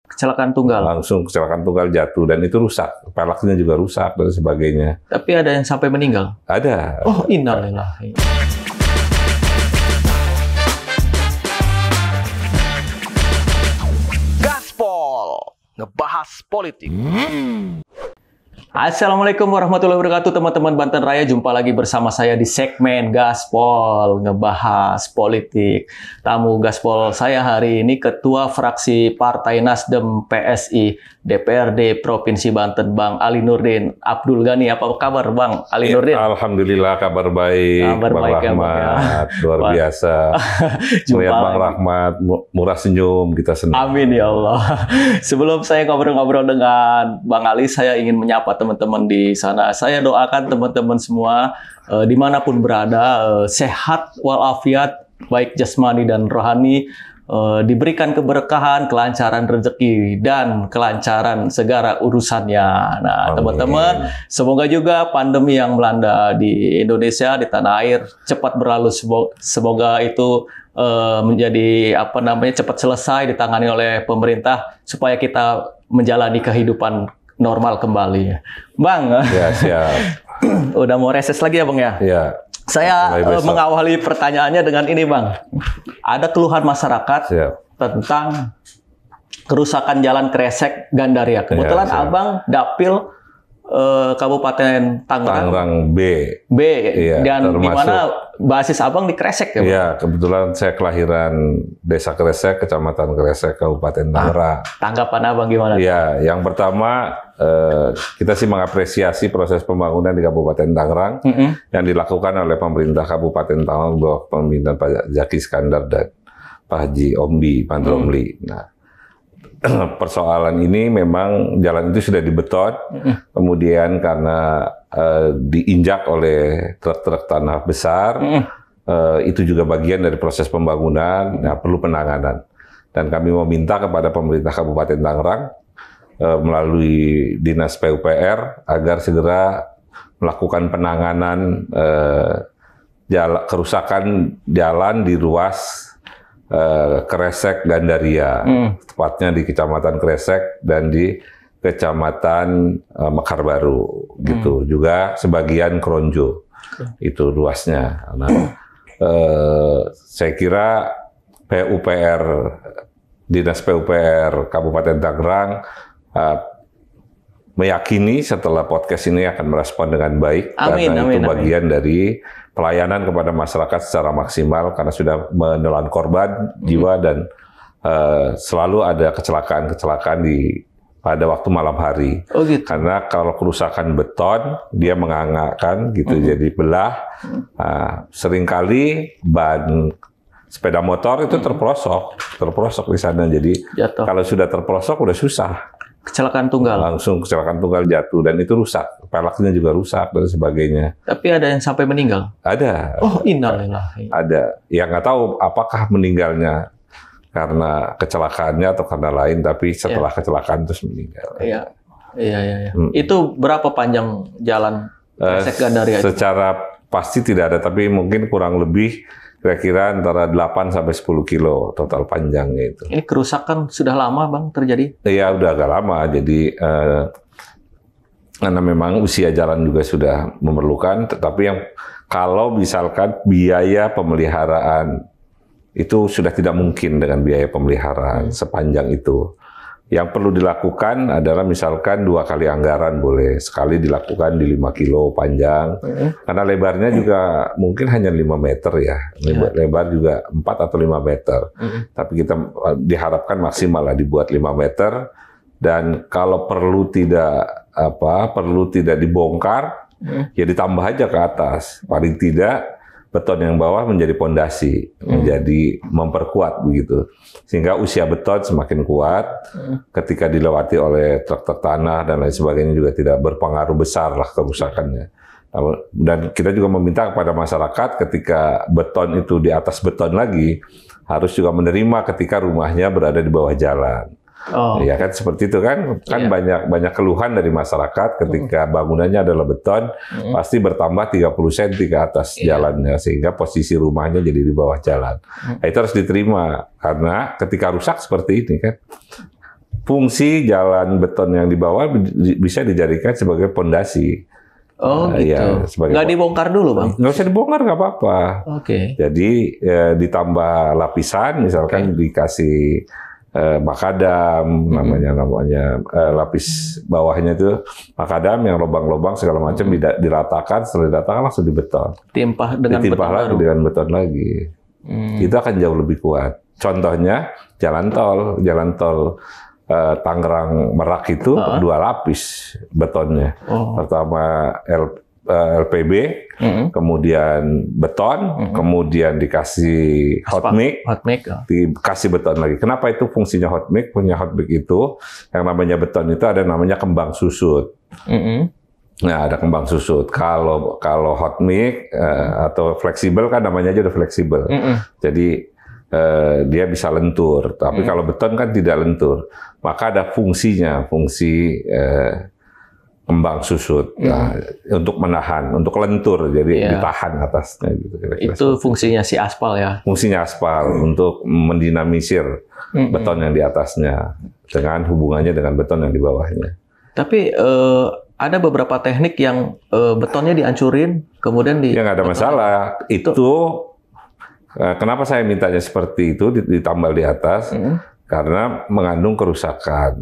Kecelakaan tunggal. Langsung kecelakaan tunggal, jatuh, dan itu rusak. Pelaknya juga rusak dan sebagainya. Tapi ada yang sampai meninggal? Ada. Oh, innalillahi. Gaspol, ngebahas politik. Assalamualaikum warahmatullahi wabarakatuh, teman-teman Banten Raya. Jumpa lagi bersama saya di segmen Gaspol, ngebahas politik. Tamu Gaspol saya hari ini Ketua Fraksi Partai Nasdem PSI DPRD Provinsi Banten, Bang Ali Nurdin Abdul Ghani. Apa kabar, Bang Ali Nurdin? Alhamdulillah, kabar baik. Kabar Bang baik, Rahmat, ya. luar biasa. Melihat Bang Rahmat, murah senyum, kita senang. Amin ya Allah. Sebelum saya ngobrol-ngobrol dengan Bang Ali, saya ingin menyapa teman-teman di sana. Saya doakan teman-teman semua dimanapun berada sehat walafiat, baik jasmani dan rohani, diberikan keberkahan, kelancaran rezeki dan kelancaran segala urusannya. Nah, teman-teman, semoga juga pandemi yang melanda di Indonesia, di tanah air cepat berlalu. Semoga itu menjadi cepat selesai, ditangani oleh pemerintah supaya kita menjalani kehidupan normal kembali. Bang, ya, siap. Udah mau reses lagi ya, Bang ya? Ya. Saya mengawali pertanyaannya dengan ini, Bang. Ada keluhan masyarakat tentang kerusakan jalan Kresek Gandaria. Kebetulan Abang Dapil Kabupaten Tangerang B. Iya, dan di mana basis Abang di Kresek ya, Bang? Iya, kebetulan saya kelahiran Desa Kresek, Kecamatan Kresek, Kabupaten Tangerang. Tanggapan Abang gimana? Iya, yang pertama kita sih mengapresiasi proses pembangunan di Kabupaten Tangerang yang dilakukan oleh pemerintah Kabupaten Tangerang bawah pemerintahan Pak Zaki Iskandar dan Pak Haji Ombi Pandromli. Nah, persoalan ini memang jalan itu sudah dibeton, kemudian karena diinjak oleh truk-truk tanah besar, itu juga bagian dari proses pembangunan, perlu penanganan. Dan kami meminta kepada pemerintah Kabupaten Tangerang melalui Dinas PUPR agar segera melakukan penanganan kerusakan jalan di ruas Kresek Gandaria, tepatnya di Kecamatan Kresek dan di Kecamatan Mekar Baru, gitu. Juga sebagian Kronjo, itu ruasnya. Nah, saya kira PUPR, Dinas PUPR Kabupaten Tangerang meyakini setelah podcast ini akan merespon dengan baik, karena itu bagian dari pelayanan kepada masyarakat secara maksimal, karena sudah menelan korban jiwa dan selalu ada kecelakaan-kecelakaan pada waktu malam hari. Oh, gitu. Karena kalau kerusakan beton, dia menganga-kan gitu, jadi belah. Seringkali ban sepeda motor itu terprosok di sana. Jadi kalau sudah terprosok udah susah. Kecelakaan tunggal. Langsung kecelakaan tunggal, jatuh, dan itu rusak. Pelaknya juga rusak dan sebagainya. Tapi ada yang sampai meninggal? Ada. Oh, innalillahi. Ada. Yang nggak tahu apakah meninggalnya karena kecelakaannya atau karena lain, tapi setelah kecelakaan terus meninggal. Iya. Itu berapa panjang jalan Kresek Gandaria? Secara pasti tidak ada, tapi mungkin kurang lebih kira-kira antara 8 sampai 10 kilo total panjangnya itu. Ini kerusakan sudah lama, Bang, terjadi? Iya, udah agak lama. Jadi karena memang usia jalan juga sudah memerlukan, tetapi yang kalau misalkan biaya pemeliharaan itu sudah tidak mungkin dengan biaya pemeliharaan sepanjang itu. Yang perlu dilakukan adalah misalkan 2 kali anggaran boleh. Sekali dilakukan di 5 kilo panjang. Karena lebarnya juga mungkin hanya 5 meter ya. Lebar juga 4 atau 5 meter. Tapi kita diharapkan maksimal lah dibuat 5 meter. Dan kalau perlu tidak dibongkar, ya ditambah aja ke atas. Paling tidak beton yang bawah menjadi pondasi, menjadi memperkuat begitu. Sehingga usia beton semakin kuat, ketika dilewati oleh truk-truk tanah dan lain sebagainya juga tidak berpengaruh besar lah kerusakannya. Dan kita juga meminta kepada masyarakat ketika beton itu di atas beton lagi, harus juga menerima ketika rumahnya berada di bawah jalan. Ya kan seperti itu kan banyak keluhan dari masyarakat ketika bangunannya adalah beton, pasti bertambah 30 cm ke atas jalannya sehingga posisi rumahnya jadi di bawah jalan. Nah, itu harus diterima karena ketika rusak seperti ini kan fungsi jalan beton yang di bawah bisa dijadikan sebagai pondasi. Oh gitu. Ya, Nggak dibongkar dulu Bang? Nggak usah dibongkar, nggak apa-apa. Oke. Jadi ditambah lapisan, misalkan dikasih makadam, namanya lapis bawahnya itu makadam yang lubang-lubang segala macam diratakan, setelah diratakan langsung dibeton. Ditimpah lagi dengan beton lagi. Itu akan jauh lebih kuat. Contohnya jalan tol Tangerang Merak itu 2 lapis betonnya. Pertama LPB, kemudian beton, kemudian dikasih hot mix, dikasih beton lagi. Kenapa itu fungsinya hot mix? Punya hot mix itu yang namanya beton itu ada namanya kembang susut. Nah, ada kembang susut. Kalau hot mix atau fleksibel kan namanya aja udah fleksibel. Jadi dia bisa lentur. Tapi kalau beton kan tidak lentur. Maka ada fungsinya, fungsi kembang susut untuk menahan, untuk lentur, jadi ditahan atasnya. Gitu, itu fungsinya si aspal ya? Fungsinya aspal untuk mendinamisir beton yang di atasnya dengan hubungannya dengan beton yang di bawahnya. Tapi ada beberapa teknik yang betonnya dihancurin, kemudian ya nggak ada masalah. Itu kenapa saya mintanya seperti itu ditambal di atas? Karena mengandung kerusakan.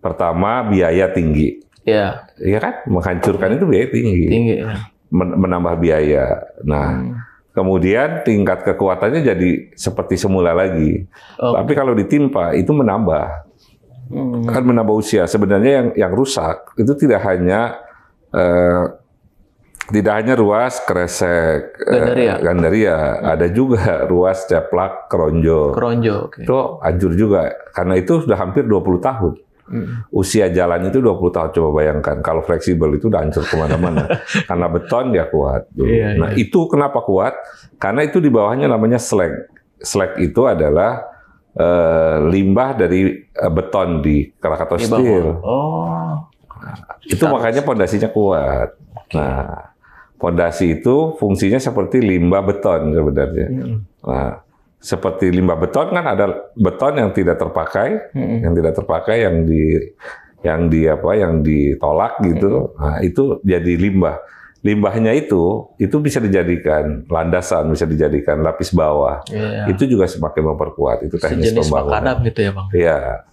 Pertama, biaya tinggi. Iya kan? Menghancurkan itu biaya tinggi. Ya. Menambah biaya. Nah, kemudian tingkat kekuatannya jadi seperti semula lagi. Tapi kalau ditimpa, itu menambah. Kan menambah usia. Sebenarnya yang rusak itu tidak hanya ruas kresek gandaria, ada juga ruas ceplak keronjo. Itu hancur juga karena itu sudah hampir 20 tahun. Usia jalan itu 20 tahun, coba bayangkan kalau fleksibel itu udah hancur kemana-mana. Karena beton dia kuat. Itu kenapa kuat? Karena itu di bawahnya namanya slag. Slag itu adalah limbah dari beton di Krakatau Steel. Itu makanya pondasinya kuat. Nah, pondasi itu fungsinya seperti limbah beton sebenarnya. Nah, seperti limbah beton kan ada beton yang tidak terpakai, yang ditolak gitu. Nah, itu jadi limbah. Limbahnya itu bisa dijadikan landasan, bisa dijadikan lapis bawah. Itu juga semakin memperkuat. Itu teknis sejenis pembangunan. makadam gitu ya Bang? Iya,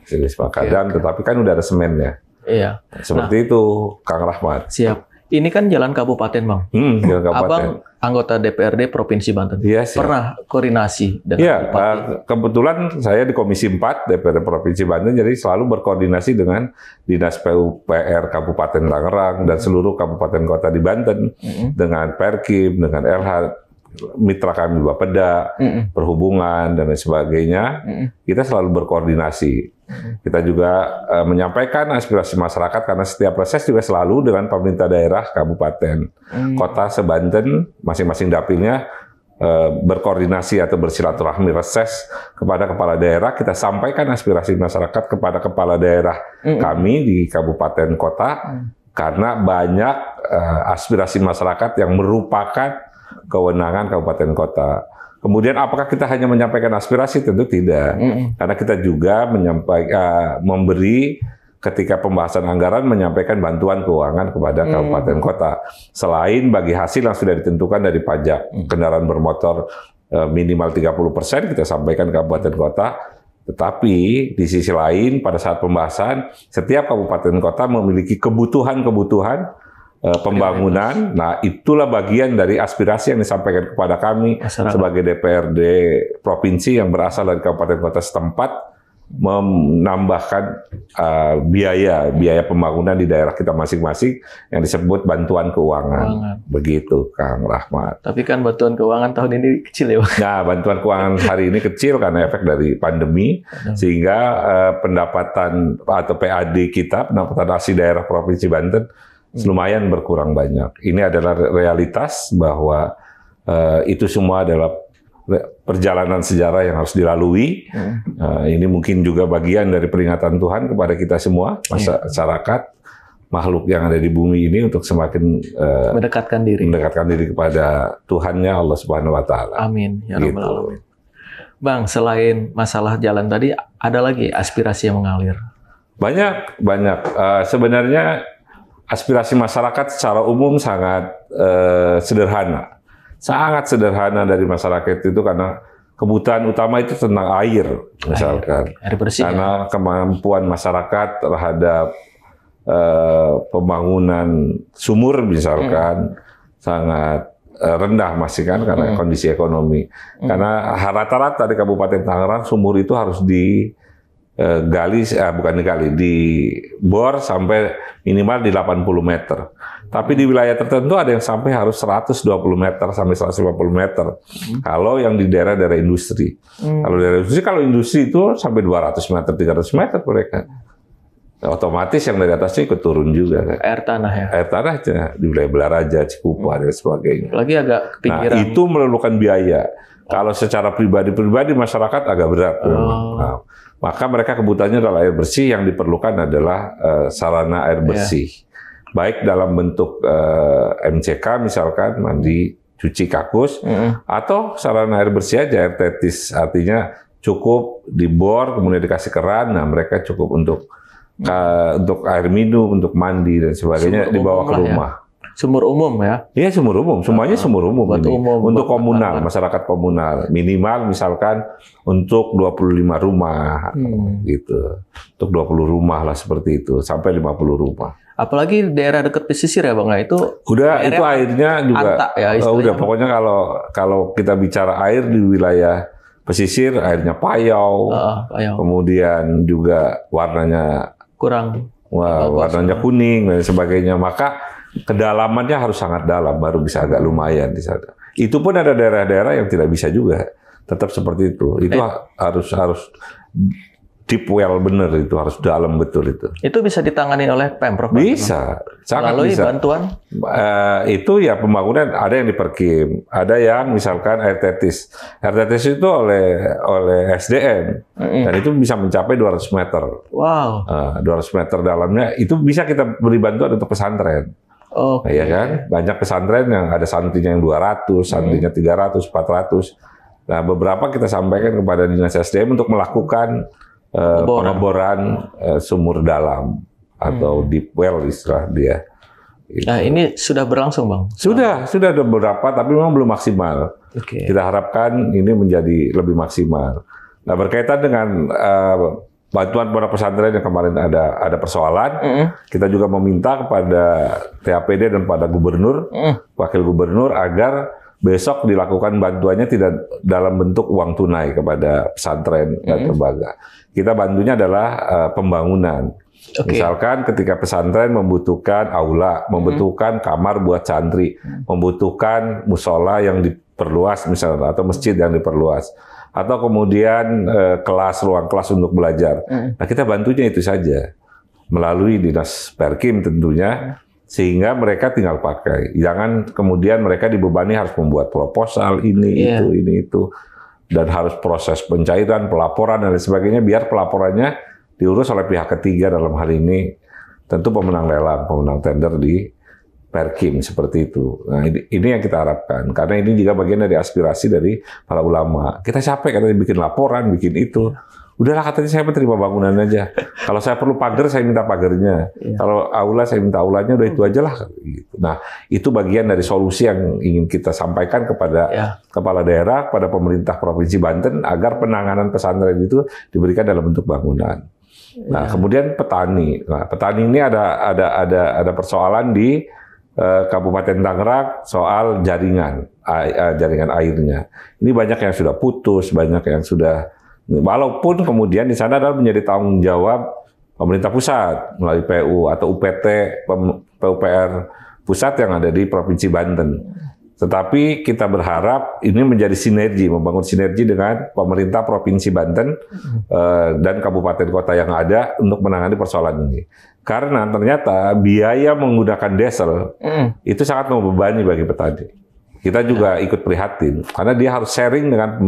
jenis makadam, tetapi kan udah ada semennya. Iya. Seperti itu, Kang Rahmat. Siap. Ini kan jalan kabupaten, Bang. Jalan kabupaten. Abang anggota DPRD Provinsi Banten. Iya, pernah koordinasi dengan Bupati? Kebetulan saya di Komisi 4 DPRD Provinsi Banten, jadi selalu berkoordinasi dengan Dinas PUPR Kabupaten Tangerang dan seluruh kabupaten kota di Banten, dengan Perkim, dengan LH, mitra kami Bapeda, perhubungan, dan lain sebagainya. Kita selalu berkoordinasi. Kita juga menyampaikan aspirasi masyarakat karena setiap proses juga selalu dengan pemerintah daerah, kabupaten, kota sebanten, masing-masing dapilnya berkoordinasi atau bersilaturahmi reses kepada kepala daerah. Kita sampaikan aspirasi masyarakat kepada kepala daerah kami di kabupaten kota karena banyak aspirasi masyarakat yang merupakan kewenangan kabupaten kota. Kemudian apakah kita hanya menyampaikan aspirasi? Tentu tidak. Karena kita juga memberi ketika pembahasan anggaran menyampaikan bantuan keuangan kepada kabupaten kota. Selain bagi hasil yang sudah ditentukan dari pajak kendaraan bermotor minimal 30%, kita sampaikan kabupaten kota. Tetapi di sisi lain pada saat pembahasan setiap kabupaten kota memiliki kebutuhan pembangunan. Nah, itulah bagian dari aspirasi yang disampaikan kepada kami sebagai DPRD provinsi yang berasal dari kabupaten kota setempat, menambahkan biaya pembangunan di daerah kita masing-masing yang disebut bantuan keuangan. Begitu, Kang Rahmat. Tapi kan bantuan keuangan tahun ini kecil ya, Bang? Nah, bantuan keuangan hari ini kecil karena efek dari pandemi, sehingga pendapatan atau PAD kita, pendapatan asli daerah Provinsi Banten, lumayan berkurang banyak. Ini adalah realitas bahwa itu semua adalah perjalanan sejarah yang harus dilalui. Ini mungkin juga bagian dari peringatan Tuhan kepada kita semua, masyarakat, makhluk yang ada di bumi ini untuk semakin mendekatkan diri kepada Tuhannya, Allah Subhanahu Wa Taala. Amin. Ya Rabbal Alamin. Bang, selain masalah jalan tadi, ada lagi aspirasi yang mengalir? Banyak. Sebenarnya aspirasi masyarakat secara umum sangat sederhana. Sangat sederhana dari masyarakat itu karena kebutuhan utama itu tentang air, misalkan. Air bersih. Karena kemampuan masyarakat terhadap pembangunan sumur, misalkan, sangat rendah masih kan karena kondisi ekonomi. Karena rata-rata di Kabupaten Tangerang sumur itu harus dibor sampai minimal di 80 meter. Tapi di wilayah tertentu ada yang sampai harus 120 meter sampai 150 meter. Kalau yang di daerah-daerah industri. Kalau industri itu sampai 200 meter, 300 meter mereka. Otomatis yang dari atasnya ikut turun juga kan. Air tanah ya. Air tanahnya di wilayah Belaraja, Cikupa dan sebagainya. Lagi agak ketinggian. Nah, itu memerlukan biaya. Kalau secara pribadi masyarakat agak berat. Nah, maka mereka kebutuhannya adalah air bersih, yang diperlukan adalah sarana air bersih. Baik dalam bentuk MCK misalkan, mandi, cuci kakus, atau sarana air bersih aja, air tetis. Artinya cukup dibor, kemudian dikasih keran, nah mereka cukup untuk air minum, untuk mandi dan sebagainya dibawa ke rumah. Sumur umum ya? Iya, sumur umum. Semuanya sumur umum. Untuk komunal, masyarakat komunal. Minimal misalkan untuk 25 rumah gitu. Untuk 20 rumah lah seperti itu, sampai 50 rumah. Apalagi daerah dekat pesisir ya Bang, itu itu airnya juga antak ya, udah pokoknya kalau kita bicara air di wilayah pesisir, airnya payau. Kemudian juga warnanya warnanya kuning dan sebagainya, maka kedalamannya harus sangat dalam baru bisa agak lumayan di sana. Itu pun ada daerah-daerah yang tidak bisa juga, tetap seperti itu. Itu harus deep well bener, itu harus dalam betul itu. Itu bisa ditangani oleh Pemprov? Bisa, sangat melalui bisa. Bantuan? Itu ya pembangunan, ada yang di Perkim, ada yang misalkan air tetis. Air tetis itu oleh SDM, dan itu bisa mencapai 200 meter. Wow. 200 meter dalamnya, itu bisa kita beri bantuan untuk pesantren. Ya kan? Banyak pesantren yang ada santrinya yang 200, santrinya 300, 400. Nah, beberapa kita sampaikan kepada Dinas SDM untuk melakukan pengeboran sumur dalam atau deep well istilah dia. Gitu. Nah, ini sudah berlangsung, Bang? Sudah ada beberapa, tapi memang belum maksimal. Kita harapkan ini menjadi lebih maksimal. Nah, berkaitan dengan bantuan para pesantren yang kemarin ada persoalan, kita juga meminta kepada TAPD dan pada gubernur, wakil gubernur, agar besok dilakukan bantuannya tidak dalam bentuk uang tunai kepada pesantren dan lembaga. Kita bantunya adalah pembangunan. Misalkan ketika pesantren membutuhkan aula, membutuhkan kamar buat santri, membutuhkan musola yang diperluas misalnya, atau masjid yang diperluas, atau kemudian ruang kelas untuk belajar. Nah, kita bantunya itu saja melalui Dinas Perkim tentunya, sehingga mereka tinggal pakai. Jangan kemudian mereka dibebani harus membuat proposal ini itu, dan harus proses pencairan, pelaporan dan lain sebagainya, biar pelaporannya diurus oleh pihak ketiga, dalam hal ini tentu pemenang lelang, pemenang tender di Perkim, seperti itu. Nah, ini yang kita harapkan, karena ini juga bagian dari aspirasi dari para ulama. Kita capek katanya bikin laporan, bikin itu. Udahlah, katanya saya menerima bangunan aja. Kalau saya perlu pagar, saya minta pagarnya. Kalau aula, saya minta aulanya, udah itu aja lah. Nah, itu bagian dari solusi yang ingin kita sampaikan kepada kepala daerah, pada pemerintah Provinsi Banten, agar penanganan pesantren itu diberikan dalam bentuk bangunan. Nah, kemudian petani. Nah, petani ini ada persoalan di Kabupaten Tangerang soal jaringan airnya. Ini banyak yang sudah putus, banyak yang sudah, walaupun kemudian di sana adalah menjadi tanggung jawab pemerintah pusat melalui PU atau UPT, PUPR pusat yang ada di Provinsi Banten. Tetapi kita berharap ini menjadi sinergi, membangun sinergi dengan pemerintah Provinsi Banten dan kabupaten kota yang ada untuk menangani persoalan ini. Karena ternyata biaya menggunakan diesel itu sangat membebani bagi petani. Kita juga ikut prihatin, karena dia harus sharing dengan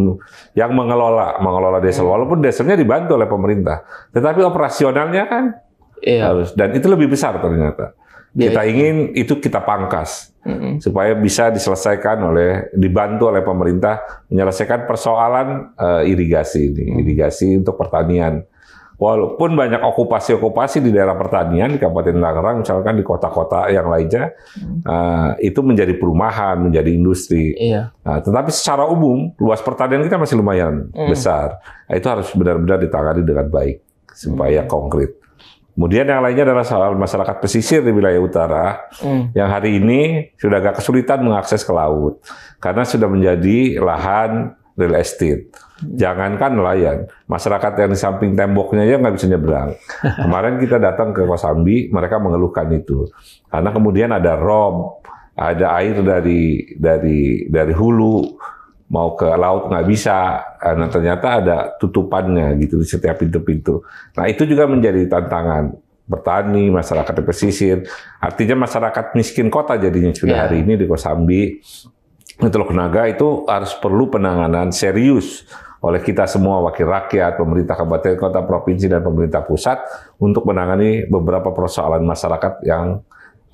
yang mengelola diesel. Walaupun dieselnya dibantu oleh pemerintah, tetapi operasionalnya kan harus, dan itu lebih besar ternyata. Kita ingin itu kita pangkas supaya bisa dibantu oleh pemerintah menyelesaikan persoalan irigasi ini, irigasi untuk pertanian. Walaupun banyak okupasi di daerah pertanian di Kabupaten Tangerang, misalkan di kota-kota yang lainnya, itu menjadi perumahan, menjadi industri. Iya. Nah, tetapi secara umum, luas pertanian kita masih lumayan besar. Nah, itu harus benar-benar ditangani dengan baik, supaya konkret. Kemudian yang lainnya adalah soal masyarakat pesisir di wilayah utara, yang hari ini sudah agak kesulitan mengakses ke laut, karena sudah menjadi lahan real estate. Jangankan nelayan, masyarakat yang di samping temboknya aja nggak bisa nyebrang. Kemarin kita datang ke Kosambi, mereka mengeluhkan itu. Karena kemudian ada rob, ada air dari hulu mau ke laut nggak bisa. Nah, ternyata ada tutupannya gitu di setiap pintu-pintu. Nah, itu juga menjadi tantangan petani, masyarakat di pesisir. Artinya masyarakat miskin kota jadinya sudah hari ini di Kosambi, Teluk Naga itu harus perlu penanganan serius oleh kita semua, wakil rakyat, pemerintah kabupaten, kota, provinsi, dan pemerintah pusat untuk menangani beberapa persoalan masyarakat yang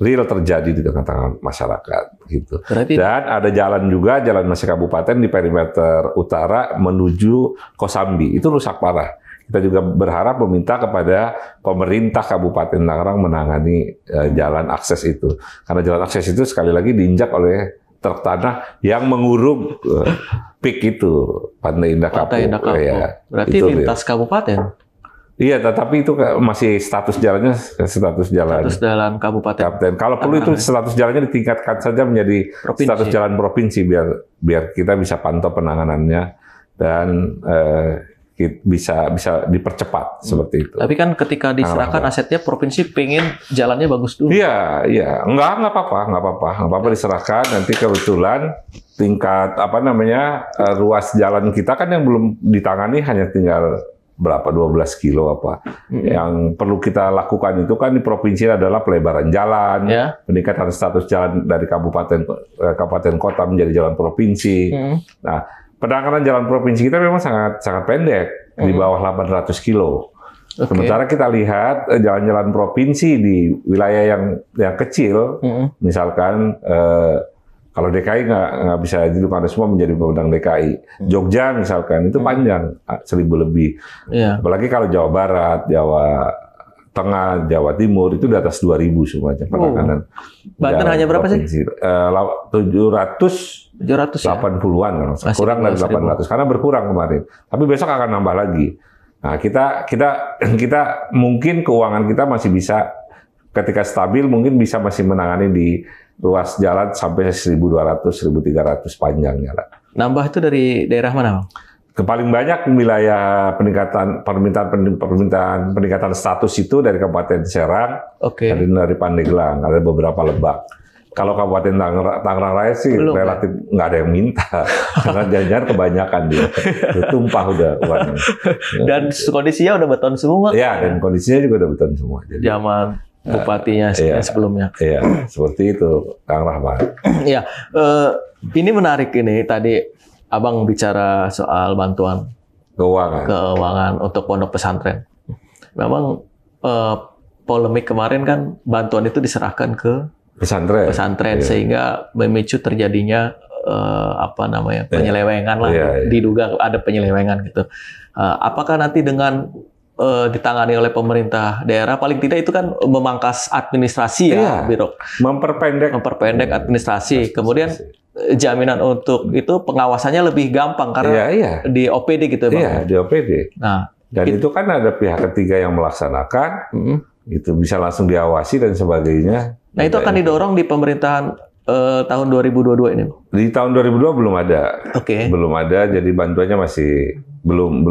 real terjadi di tengah-tengah masyarakat. Gitu. Dan ada jalan juga, jalan masih kabupaten di perimeter utara menuju Kosambi, itu rusak parah. Kita juga berharap meminta kepada pemerintah Kabupaten Tangerang menangani jalan akses itu. Karena jalan akses itu sekali lagi diinjak oleh truk tanah yang mengurung PIK itu, Pantai Indah Kapuk. Ya, berarti itu lintas kabupaten? Iya, tetapi itu masih status jalannya status jalan kabupaten. Kalau perlu itu status jalannya ditingkatkan saja menjadi status jalan provinsi biar kita bisa pantau penanganannya dan bisa dipercepat seperti itu. Tapi kan ketika diserahkan asetnya, provinsi pengen jalannya bagus dulu. Iya, nggak apa-apa diserahkan. Nanti kebetulan tingkat ruas jalan kita kan yang belum ditangani hanya tinggal berapa 12 kilo apa. Yang perlu kita lakukan itu kan di provinsi adalah pelebaran jalan, peningkatan status jalan dari kabupaten kota menjadi jalan provinsi. Nah, penanganan jalan provinsi kita memang sangat pendek, di bawah 800 kilo. Sementara kita lihat jalan-jalan provinsi di wilayah yang kecil, misalkan kalau DKI nggak bisa karena semua menjadi wewenang DKI. Jogja misalkan itu panjang 1.000 lebih. Apalagi kalau Jawa Barat, Jawa Tengah, Jawa Timur itu di atas 2.000 semuanya penanganan. Banten hanya berapa sih? 780-an, kurang dari 800 karena berkurang kemarin. Tapi besok akan nambah lagi. Nah, kita mungkin keuangan kita masih bisa ketika stabil mungkin bisa masih menangani di ruas jalan sampai 1.200-1.300 panjangnya lah. Nambah itu dari daerah mana, Bang? Paling banyak wilayah peningkatan status itu dari Kabupaten Serang, dari Pandeglang, ada beberapa Lebak. Kalau Kabupaten Tangerang Raya sih relatif nggak ada yang minta, karena jangan kebanyakan dia, tumpah udah uangnya. Dan kondisinya udah beton semua. Iya, dan kondisinya juga udah beton semua. Jadi, zaman bupatinya sebelumnya. Iya, seperti itu, Kang Rahmat. Iya, ini menarik ini tadi. Abang bicara soal bantuan keuangan untuk pondok pesantren. Memang polemik kemarin kan bantuan itu diserahkan ke pesantren sehingga memicu terjadinya penyelewengan lah, diduga ada penyelewengan gitu. Apakah nanti dengan ditangani oleh pemerintah daerah, paling tidak itu kan memangkas administrasi Biro, memperpendek administrasi, kemudian jaminan untuk itu pengawasannya lebih gampang karena di OPD gitu, Bang. Iya, di OPD. Nah, dan itu kan ada pihak ketiga yang melaksanakan, itu bisa langsung diawasi dan sebagainya. Nah, itu akan didorong di pemerintahan tahun 2022 ini. Di tahun 2022 belum ada. Belum ada, jadi bantuannya masih belum.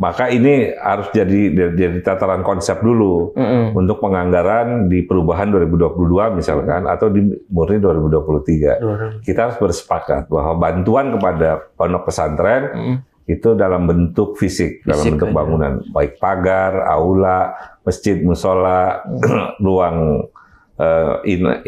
Maka ini harus jadi tataran konsep dulu untuk penganggaran di perubahan 2022 misalkan atau di murni 2023. Kita harus bersepakat bahwa bantuan kepada pondok pesantren itu dalam bentuk fisik dalam bentuk bangunan, baik pagar, aula, masjid, musola, ruang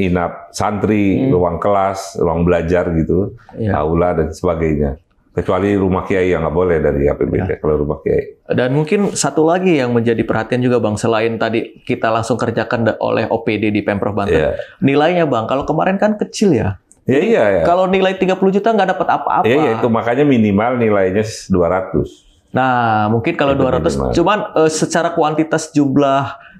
inap santri, ruang kelas, ruang belajar gitu, aula dan sebagainya. Kecuali rumah kiai yang nggak boleh dari APBD kalau rumah kiai. Dan mungkin satu lagi yang menjadi perhatian juga Bang, selain tadi kita langsung kerjakan oleh OPD di Pemprov Banten, nilainya Bang, kalau kemarin kan kecil ya. Iya. Kalau nilai 30 juta nggak dapat apa-apa. Iya, itu makanya minimal nilainya 200. Nah, mungkin kalau 200, cuman secara kuantitas jumlah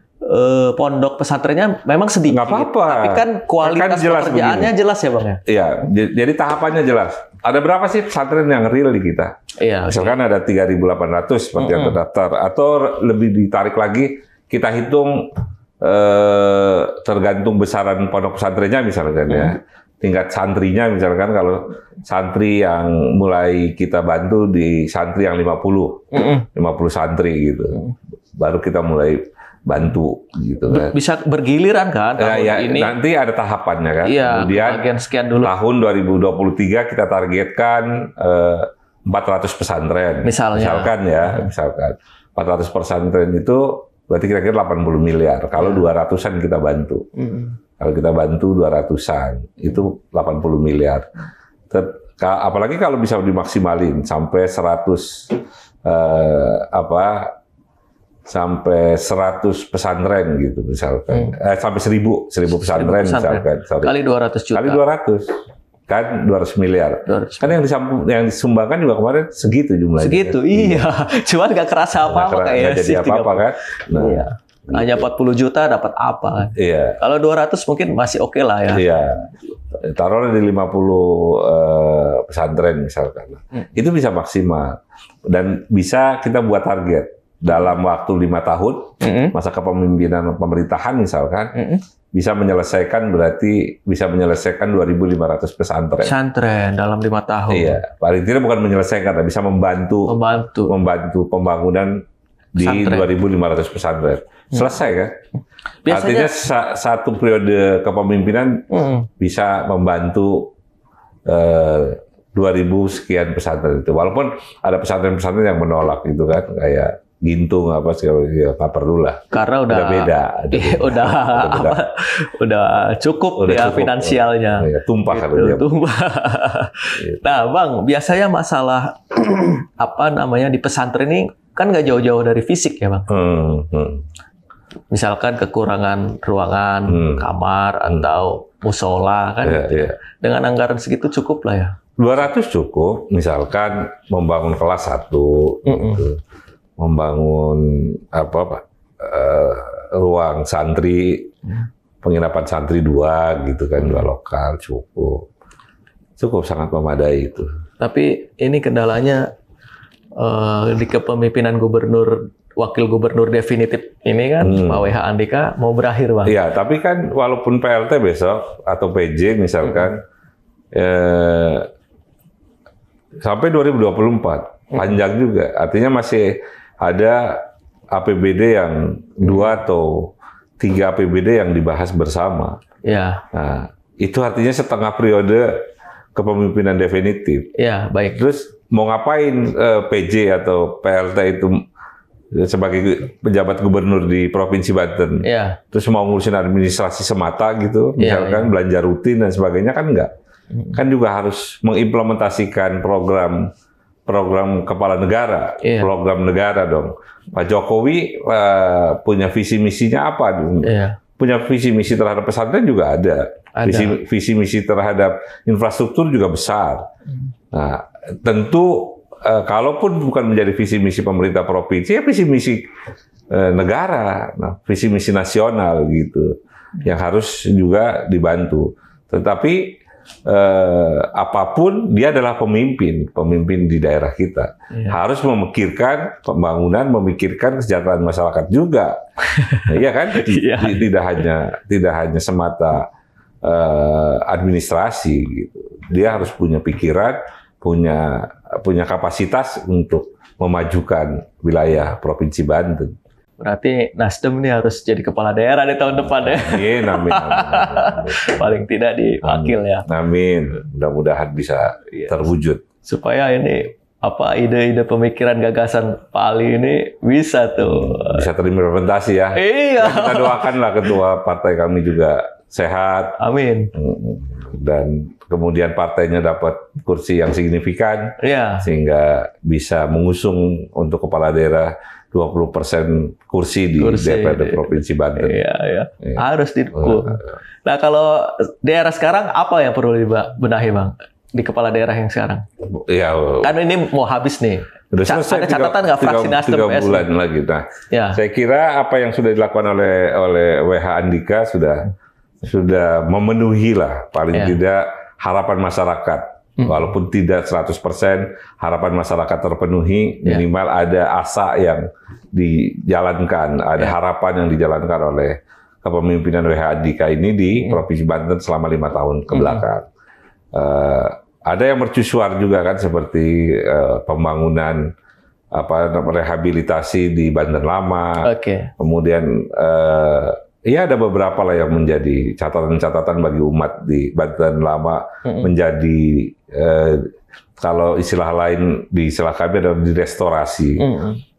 pondok pesantrennya memang sedikit. Nggak apa-apa. Tapi kan kualitas pekerjaannya jelas ya Bang ya? Iya, jadi tahapannya jelas. Ada berapa sih pesantren yang real di kita? Iya. Misalkan ada 3.800 seperti yang terdaftar. Atau lebih ditarik lagi, kita hitung tergantung besaran pondok pesantrennya misalkan ya. Tingkat santrinya misalkan kalau santri yang mulai kita bantu di santri yang 50 santri gitu. Baru kita mulai bantu gitu kan. Bisa bergiliran kan tahun ini. Nanti ada tahapannya kan. Iya, kemudian sekian dulu. Tahun 2023 kita targetkan 400 pesantren. Misalkan 400 pesantren itu berarti kira-kira 80 miliar. Kalau 200-an kita bantu. Kalau kita bantu 200-an, itu 80 miliar. Apalagi kalau bisa dimaksimalin sampai 100 pesantren gitu misalkan. Sampai 1000 pesantren misalkan. Kali 200 juta. Kali 200. Kan 200 miliar. 200. Kan yang disumbangkan juga kemarin segitu jumlahnya. Segitu, iya. Cuman nggak kerasa apa-apa kayaknya. Nggak jadi apa-apa kan. Nah, iya. Hanya 40 juta dapat apa kan? Iya. Kalau 200 mungkin masih oke lah ya. Iya. Taruhlah di 50 pesantren misalkan. Itu bisa maksimal. Dan bisa kita buat target. Dalam waktu 5 tahun, masa kepemimpinan pemerintahan misalkan, bisa menyelesaikan 2.500 pesantren. Pesantren dalam 5 tahun. Iya, paling tidak bukan menyelesaikan, bisa membantu pembangunan di 2.500 pesantren. Selesai kan? Biasanya, artinya satu periode kepemimpinan bisa membantu 2.000 sekian pesantren itu. Walaupun ada pesantren-pesantren yang menolak gitu kan, kayak Gintung apa sih, ya nggak perlu lah. Karena udah beda. Udah cukup ya cukup, finansialnya. Ya, tumpah gitu, kalau dia. Tumpah. Nah, Bang, biasanya masalah di pesantren ini kan nggak jauh-jauh dari fisik ya, Bang. Misalkan kekurangan ruangan, kamar atau musola kan. Dengan anggaran segitu cukup lah ya. 200 cukup, misalkan membangun kelas 1 gitu. Membangun ruang santri, penginapan santri 2 gitu kan, 2 lokal cukup sangat memadai itu. Tapi ini kendalanya di kepemimpinan wakil gubernur definitif ini kan Pak WH Andika mau berakhir Bang. Iya, tapi kan walaupun PLT besok atau PJ misalkan sampai 2024 panjang juga, artinya masih ada APBD yang 2 atau 3 APBD yang dibahas bersama. Ya. Nah, itu artinya setengah periode kepemimpinan definitif. Ya, baik. Terus mau ngapain PJ atau PLT itu sebagai pejabat gubernur di Provinsi Banten? Ya. Terus mau ngurusin administrasi semata gitu, misalkan belanja rutin dan sebagainya kan enggak. Kan juga harus mengimplementasikan program kepala negara, program negara dong. Pak Jokowi punya visi misinya apa? Punya visi misi terhadap pesantren juga ada. Visi misi terhadap infrastruktur juga besar. Nah, tentu kalaupun bukan menjadi visi misi pemerintah provinsi, ya visi misi negara, visi misi nasional gitu, yang harus juga dibantu. Tetapi apapun dia adalah pemimpin di daerah kita. Harus memikirkan pembangunan, memikirkan kesejahteraan masyarakat juga. Iya kan? Tidak hanya semata administrasi gitu. Dia harus punya pikiran, punya kapasitas untuk memajukan wilayah Provinsi Banten. Berarti Nasdem ini harus jadi kepala daerah di tahun depan ya. Amin. Paling tidak diwakil ya. Amin. Mudah-mudahan bisa terwujud. Supaya ini ide-ide pemikiran gagasan Pak Ali ini bisa tuh. Bisa terimplementasi ya. Iya. Kita doakanlah ketua partai kami juga sehat, Amin. dan kemudian partainya dapat kursi yang signifikan, Ya. sehingga bisa mengusung untuk kepala daerah 20% kursi di DPRD Provinsi Banten. Iya, iya. Harus didukung. Nah, kalau daerah sekarang apa yang perlu dibenahi, Bang? Di kepala daerah yang sekarang? Ya, Kan ini mau habis nih. udah selesai. Ada catatan nggak fraksi Nasdem 3 bulan lagi. Nah, ya. Saya kira apa yang sudah dilakukan oleh WH Andika sudah memenuhi lah paling tidak harapan masyarakat. Walaupun tidak 100% harapan masyarakat terpenuhi, minimal ada asa yang dijalankan, ada harapan yang dijalankan oleh kepemimpinan WH Andika ini di Provinsi Banten selama 5 tahun ke belakang. Ada yang mercusuar juga kan, seperti pembangunan rehabilitasi di Banten Lama. Kemudian ya ada beberapa lah yang menjadi catatan-catatan bagi umat di Banten Lama, menjadi kalau istilah lain di istilah kami adalah direstorasi.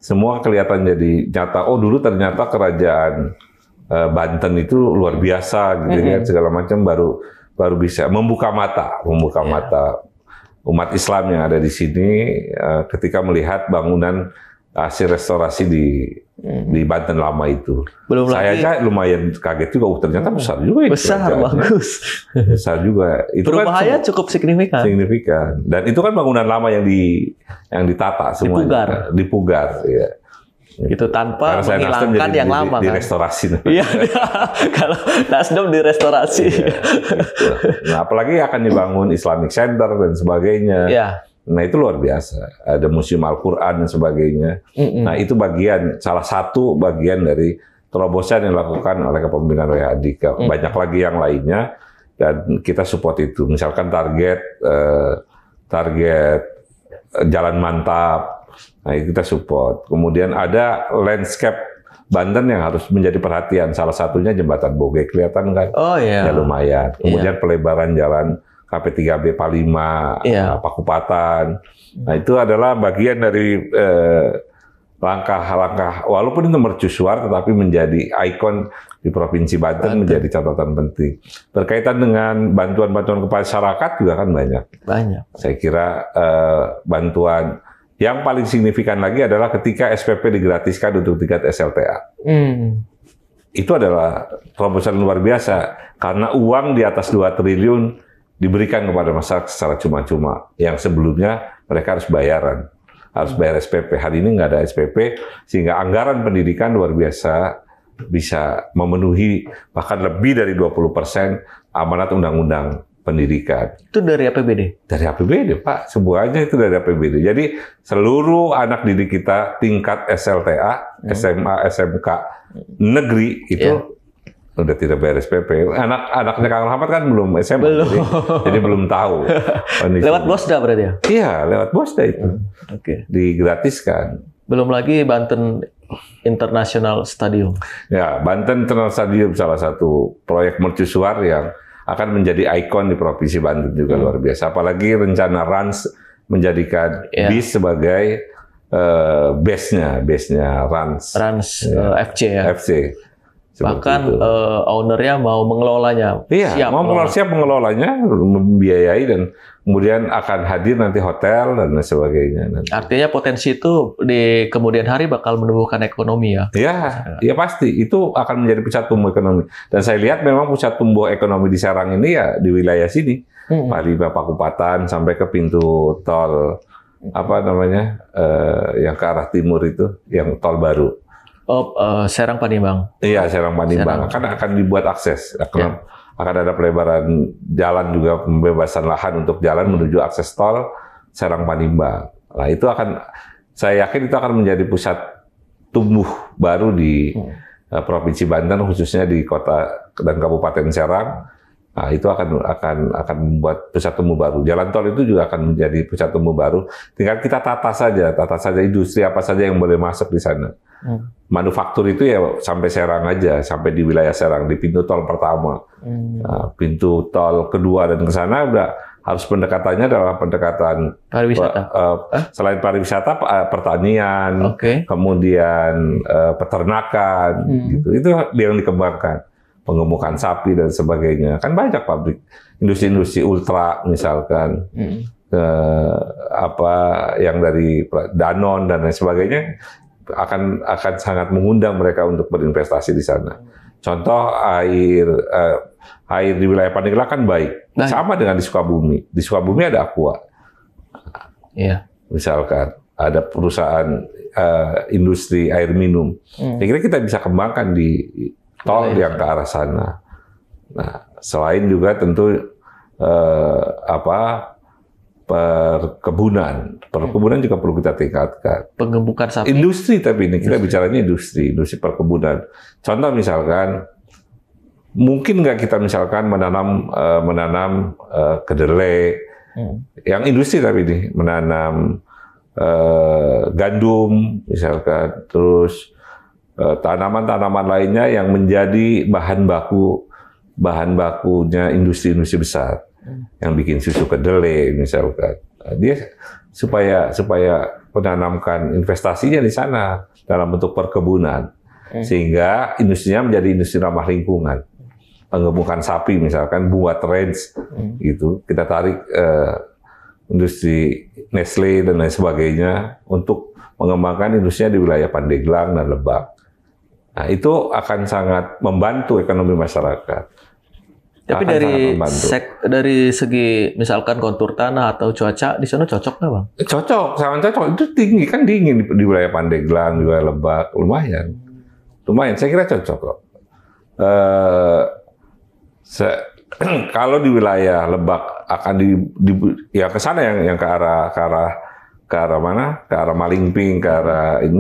Semua kelihatan jadi nyata. Oh, dulu ternyata kerajaan Banten itu luar biasa gitu kan, segala macam, baru bisa membuka mata umat Islam yang ada di sini ketika melihat bangunan hasil restorasi di Banten Lama itu. Saya aja lumayan kaget juga, ternyata besar juga itu. Besar, bagus. Besar juga. Itu perubahannya kan cukup signifikan. Signifikan. Dan itu kan bangunan lama yang ditata semua. Dipugar, ya. Gitu, tanpa menghilangkan yang lama di restorasi. Iya, kalau Nasdem direstorasi. Nah, apalagi akan dibangun Islamic Center dan sebagainya. Nah, itu luar biasa. Ada Museum Al-Quran dan sebagainya. Nah, itu salah satu bagian dari terobosan yang dilakukan oleh kepemimpinan WH Andika. Banyak lagi yang lainnya, dan kita support itu. Misalkan target jalan mantap. Nah, kita support. Kemudian ada landscape Banten yang harus menjadi perhatian. Salah satunya jembatan Boge, kelihatan kan? Oh iya. Ya lumayan. Kemudian pelebaran jalan KP3B Palima, Pakupatan. Nah, itu adalah bagian dari langkah-langkah, walaupun itu mercusuar, tetapi menjadi ikon di Provinsi Banten, menjadi catatan penting. Berkaitan dengan bantuan-bantuan kepada masyarakat juga kan banyak. Saya kira bantuan yang paling signifikan lagi adalah ketika SPP digratiskan untuk tingkat SLTA. Itu adalah terobosan luar biasa, karena uang di atas 2 triliun diberikan kepada masyarakat secara cuma-cuma. Yang sebelumnya mereka harus bayar SPP. Hari ini nggak ada SPP, sehingga anggaran pendidikan luar biasa bisa memenuhi bahkan lebih dari 20% amanat undang-undang pendidikan. Itu dari APBD? Dari APBD, Pak. Semuanya itu dari APBD. Jadi seluruh anak didik kita tingkat SLTA, SMA, SMK negeri itu udah tidak bayar SPP. Anaknya Kang Rahmat kan belum SMA, jadi belum tahu. Lewat Bosda berarti ya? Iya, lewat Bosda itu. Digratiskan. Belum lagi Banten International Stadium. Ya, Banten International Stadium salah satu proyek mercusuar yang akan menjadi ikon di Provinsi Banten juga luar biasa. Apalagi rencana Rans menjadikan BIS sebagai base-nya Rans FC ya. FC. Bahkan ownernya mau mengelolanya. Iya, siap mengelolanya, membiayai, dan kemudian akan hadir nanti hotel dan sebagainya. Artinya potensi itu di kemudian hari bakal menumbuhkan ekonomi ya? Iya pasti. Itu akan menjadi pusat tumbuh ekonomi. Dan saya lihat memang pusat tumbuh ekonomi di Serang ini ya di wilayah sini. Palima, Pakupatan, sampai ke pintu tol, yang ke arah timur itu, yang tol baru. Serang Panimbang. Iya, Serang Panimbang. Akan dibuat akses. Akan ada pelebaran jalan juga, pembebasan lahan untuk jalan menuju akses tol Serang Panimbang. Nah, itu saya yakin itu akan menjadi pusat tumbuh baru di Provinsi Banten, khususnya di kota dan Kabupaten Serang. Nah, itu akan membuat pusat tumbuh baru. Jalan tol itu juga akan menjadi pusat tumbuh baru. Tinggal kita tata saja industri apa saja yang boleh masuk di sana. Manufaktur itu ya sampai Serang aja, sampai di wilayah Serang, di pintu tol pertama. Nah, pintu tol kedua dan ke sana udah harus pendekatannya adalah pendekatan pariwisata. Selain pariwisata, pertanian, kemudian peternakan, gitu. Itu yang dikembangkan. pengemukan sapi dan sebagainya. Kan banyak pabrik industri-industri ultra misalkan, apa yang dari Danone dan lain sebagainya akan sangat mengundang mereka untuk berinvestasi di sana. Contoh air di wilayah Pandeglang kan baik, sama dengan di Sukabumi. Di Sukabumi ada Aqua, misalkan ada perusahaan industri air minum. Saya kira kita bisa kembangkan di tol yang ke arah sana. Nah, selain juga tentu perkebunan juga perlu kita tingkatkan. Pengemukan sapi. Industri, tapi ini kita bicaranya industri perkebunan. Contoh misalkan, mungkin nggak kita misalkan menanam kedelai, yang industri tapi ini menanam gandum misalkan, terus tanaman-tanaman lainnya yang menjadi bahan bakunya industri-industri besar yang bikin susu kedelai misalkan. Dia supaya menanamkan investasinya di sana dalam bentuk perkebunan sehingga industrinya menjadi industri ramah lingkungan. Pengemukan sapi misalkan buat range gitu, kita tarik industri Nestle dan lain sebagainya untuk mengembangkan industrinya di wilayah Pandeglang dan Lebak. Nah, itu akan sangat membantu ekonomi masyarakat. Tapi dari segi misalkan kontur tanah atau cuaca di sana cocok nggak, Bang? Cocok, sangat cocok. Itu tinggi, kan dingin di wilayah Pandeglang, di wilayah Lebak, lumayan. Saya kira cocok kok. Kalau di wilayah Lebak akan ya ke sana yang ke arah mana? Ke arah Malingping, ke arah ini.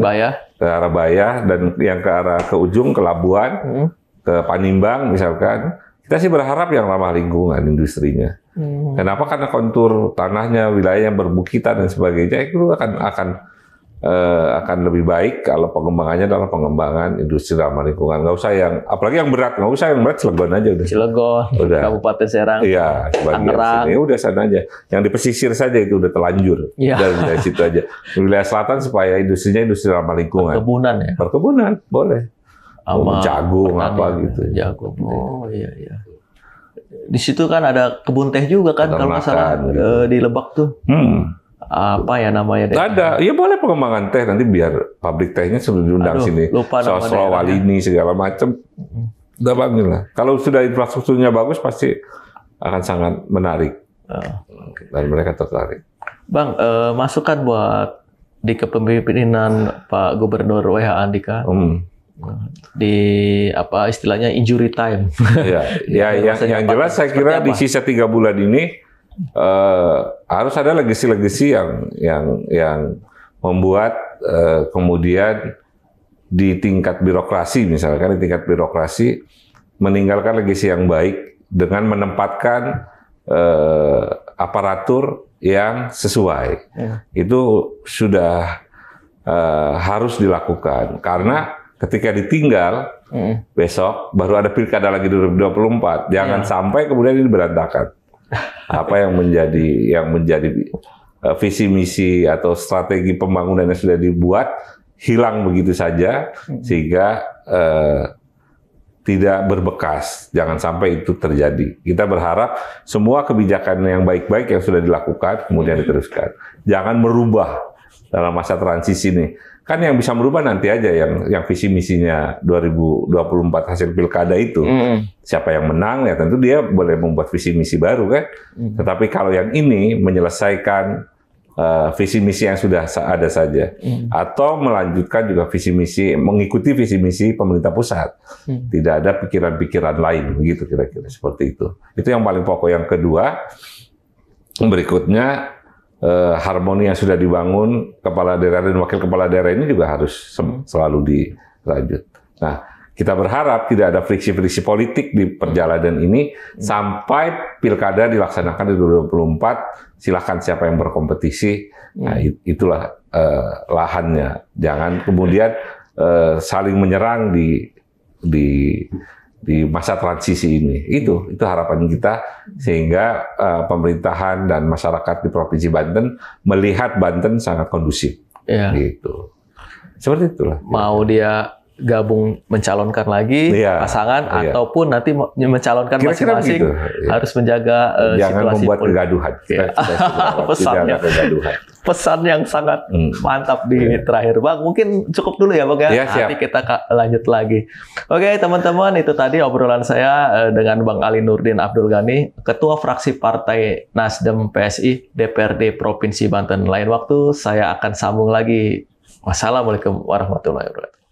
Ke arah Bayah, dan yang ke ujung ke Labuan, ke Panimbang misalkan. Kita sih berharap yang ramah lingkungan industrinya. Kenapa? Karena kontur tanahnya, wilayah yang berbukitan dan sebagainya itu akan lebih baik kalau pengembangannya adalah pengembangan industri ramah lingkungan. Nggak usah apalagi yang berat, nggak usah yang berat, Cilegon aja udah. Cilegon, Kabupaten Serang, Tangerang, udah sana aja. Yang di pesisir saja itu udah telanjur dari situ aja. Di wilayah selatan supaya industrinya industri ramah lingkungan. Perkebunan ya? Perkebunan boleh. Jagung apa gitu. Jagung. Oh iya. Di situ kan ada kebun teh juga kan kalau nggak salah gitu. Di Lebak tuh. Apa ya namanya? Ada, ya boleh pengembangan teh, nanti biar pabrik tehnya sudah diundang sini. Sosro, Walini segala macam. Udah panggil lah. Kalau sudah infrastrukturnya bagus pasti akan sangat menarik. Dan mereka tertarik. Bang, masukan buat di kepemimpinan Pak Gubernur WH Andika. Di apa istilahnya injury time. Yang jelas saya kira di sisa 3 bulan ini harus ada legasi-legasi yang membuat kemudian di tingkat birokrasi, misalkan di tingkat birokrasi meninggalkan legasi yang baik dengan menempatkan aparatur yang sesuai. Itu sudah harus dilakukan karena ketika ditinggal besok baru ada pilkada lagi 2024. Jangan sampai kemudian ini berantakan. Apa yang menjadi visi misi atau strategi pembangunan yang sudah dibuat hilang begitu saja sehingga tidak berbekas. Jangan sampai itu terjadi. Kita berharap semua kebijakan yang baik-baik yang sudah dilakukan kemudian diteruskan. Jangan merubah dalam masa transisi ini. Kan yang bisa merubah nanti aja yang visi misinya 2024 hasil pilkada itu. Siapa yang menang ya tentu dia boleh membuat visi misi baru kan. Tetapi kalau yang ini menyelesaikan visi misi yang sudah ada saja atau melanjutkan juga visi misi, mengikuti visi misi pemerintah pusat. Tidak ada pikiran-pikiran lain begitu kira-kira seperti itu. Itu yang paling pokok. Yang kedua, berikutnya harmoni yang sudah dibangun kepala daerah dan wakil kepala daerah ini juga harus selalu dilanjut. Nah, kita berharap tidak ada friksi-friksi politik di perjalanan ini sampai pilkada dilaksanakan di 2024. Silakan siapa yang berkompetisi. Nah, itulah lahannya. Jangan kemudian saling menyerang di masa transisi ini. Itu harapan kita sehingga pemerintahan dan masyarakat di Provinsi Banten melihat Banten sangat kondusif. Gitu. Seperti itulah. Mau dia gabung mencalonkan lagi pasangan ataupun nanti mencalonkan kira-kira masing-masing gitu. harus menjaga jangan situasi membuat politik. kegaduhan. Pesannya. Pesan yang sangat mantap di terakhir, Bang. Mungkin cukup dulu ya, Bang ya. Nanti kita lanjut lagi. Oke, teman-teman, itu tadi obrolan saya dengan Bang Ali Nurdin Abdul Ghani, Ketua Fraksi Partai Nasdem PSI DPRD Provinsi Banten. Lain waktu saya akan sambung lagi. Wassalamualaikum warahmatullahi wabarakatuh.